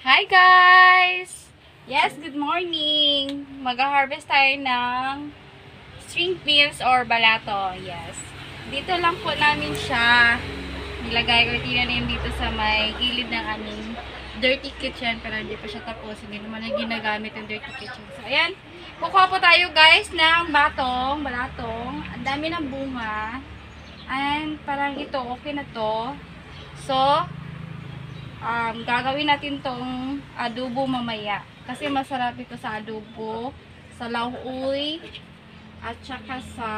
Hi guys! Yes, good morning! Mag-harvest tayo ng string beans or balato. Yes. Dito lang po namin siya. Nilagay ko tinanim dito sa may gilid ng aming dirty kitchen. Pero hindi pa siya tapos. Hindi naman na ginagamit yung dirty kitchen. So, ayan. Kukuha po tayo guys ng balatong. Ang dami ng bunga. And parang ito, okay na to. So, gagawin natin tong adobo mamaya. Kasi masarap ito sa adobo, sa lauoy, at saka sa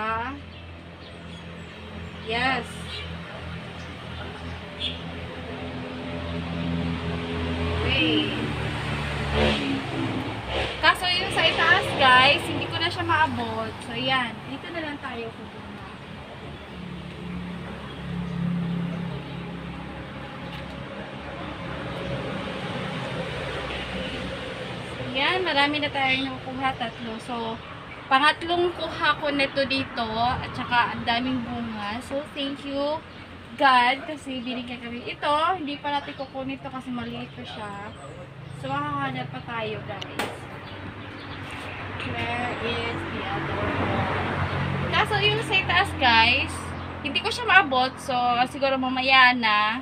yes. Okay. Kaso yung sa itaas guys, hindi ko na siya maabot. So yan, dito na lang tayo pupunta. Yan, marami na tayong nakukuha, tatlo. So, pangatlong kuha ko nito dito, at saka ang daming bunga. So, thank you, God, kasi binigyan kami. Ito, hindi pa natin kukunin ito kasi maliit pa siya. So, makakahanap pa tayo, guys. Where is the other one? Kaso, yung sa itaas, guys, hindi ko siya maabot. So, siguro mamaya na,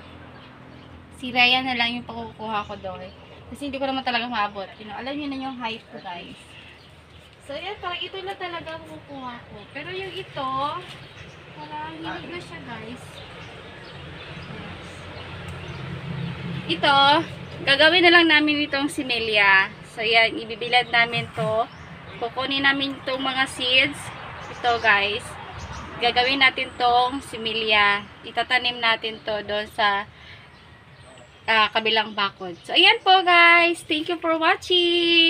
si Ryan na lang yung pakukuha ko doon. Kasi hindi ko naman talaga maabot. Alam niyo na yung height ko, guys. So, yan. Parang ito na talaga kukuha ko. Pero yung ito, parang hindi na siya, guys. Ito, gagawin na lang namin itong similya. So, yan. Ibibilad namin to. Kukunin namin itong mga seeds. Ito, guys. Gagawin natin tong similya. Itatanim natin to doon sa kabilang bakod. So, ayan po guys. Thank you for watching.